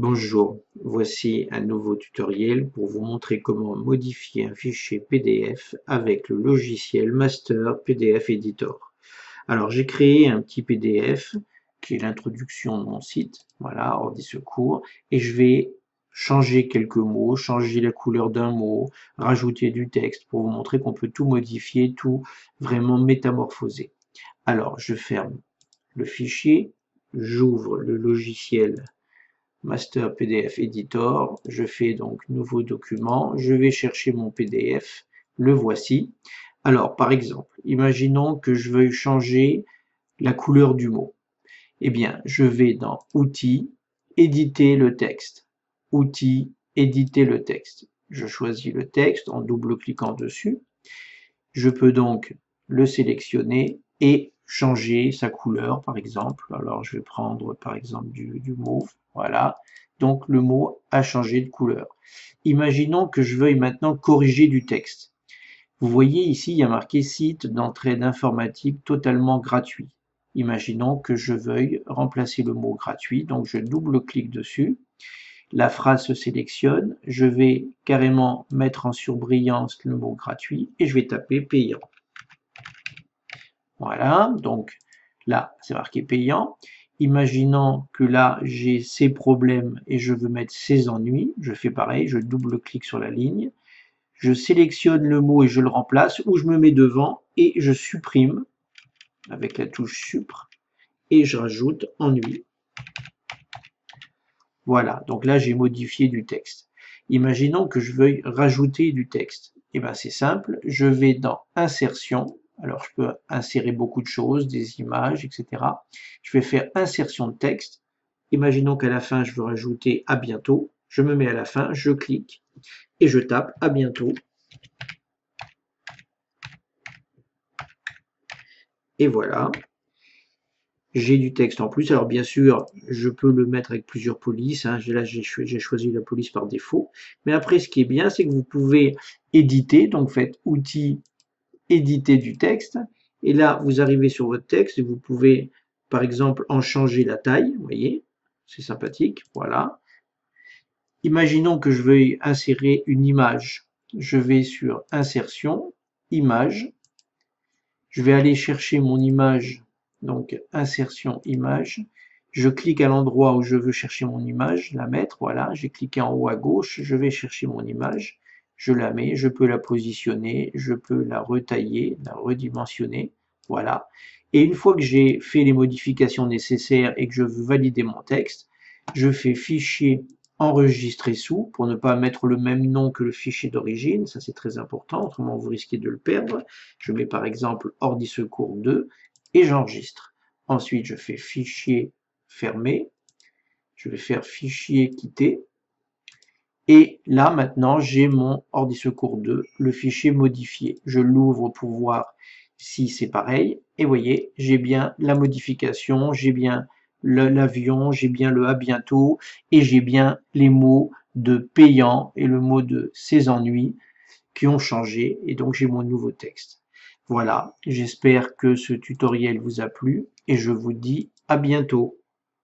Bonjour, voici un nouveau tutoriel pour vous montrer comment modifier un fichier PDF avec le logiciel Master PDF Editor. Alors j'ai créé un petit PDF qui est l'introduction de mon site, voilà, Ordi Secours, et je vais changer quelques mots, changer la couleur d'un mot, rajouter du texte pour vous montrer qu'on peut tout modifier, tout vraiment métamorphoser. Alors je ferme le fichier, j'ouvre le logiciel Master PDF Editor, je fais donc nouveau document, je vais chercher mon PDF, le voici. Alors par exemple, imaginons que je veuille changer la couleur du mot. Eh bien, je vais dans Outils, éditer le texte. Outils, éditer le texte. Je choisis le texte en double-cliquant dessus. Je peux donc le sélectionner et changer sa couleur, par exemple. Alors, je vais prendre, par exemple, du mauve. Voilà. Donc, le mot a changé de couleur. Imaginons que je veuille maintenant corriger du texte. Vous voyez ici, il y a marqué site d'entraide informatique totalement gratuit. Imaginons que je veuille remplacer le mot gratuit. Donc, je double-clique dessus. La phrase se sélectionne. Je vais carrément mettre en surbrillance le mot gratuit et je vais taper payant. Voilà, donc là, c'est marqué payant. Imaginons que là, j'ai ces problèmes et je veux mettre ces ennuis. Je fais pareil, je double-clique sur la ligne. Je sélectionne le mot et je le remplace, ou je me mets devant et je supprime avec la touche Supr et je rajoute ennui. Voilà, donc là, j'ai modifié du texte. Imaginons que je veuille rajouter du texte. Et bien, c'est simple, je vais dans Insertion. Alors, je peux insérer beaucoup de choses, des images, etc. Je vais faire Insertion de texte. Imaginons qu'à la fin, je veux rajouter à bientôt. Je me mets à la fin, je clique et je tape à bientôt. Et voilà, j'ai du texte en plus. Alors bien sûr, je peux le mettre avec plusieurs polices. Hein. Là, j'ai choisi la police par défaut. Mais après, ce qui est bien, c'est que vous pouvez éditer. Donc, faites Outils, éditer du texte. Et là, vous arrivez sur votre texte et vous pouvez, par exemple, en changer la taille. Vous voyez, c'est sympathique. Voilà. Imaginons que je veuille insérer une image. Je vais sur Insertion, Image. Je vais aller chercher mon image, donc Insertion, Image. Je clique à l'endroit où je veux chercher mon image, la mettre, voilà. J'ai cliqué en haut à gauche, je vais chercher mon image. Je la mets, je peux la positionner, je peux la retailler, la redimensionner, voilà. Et une fois que j'ai fait les modifications nécessaires et que je veux valider mon texte, je fais Fichier, enregistrer sous, pour ne pas mettre le même nom que le fichier d'origine, ça c'est très important, autrement vous risquez de le perdre. Je mets par exemple Ordi Secours 2 et j'enregistre. Ensuite, je fais Fichier, fermer. Je vais faire Fichier, quitter. Et là, maintenant, j'ai mon Ordi Secours 2, le fichier modifié. Je l'ouvre pour voir si c'est pareil. Et vous voyez, j'ai bien la modification, j'ai bien l'avion, j'ai bien le à bientôt, et j'ai bien les mots de payant et le mot de ses ennuis qui ont changé. Et donc, j'ai mon nouveau texte. Voilà, j'espère que ce tutoriel vous a plu et je vous dis à bientôt.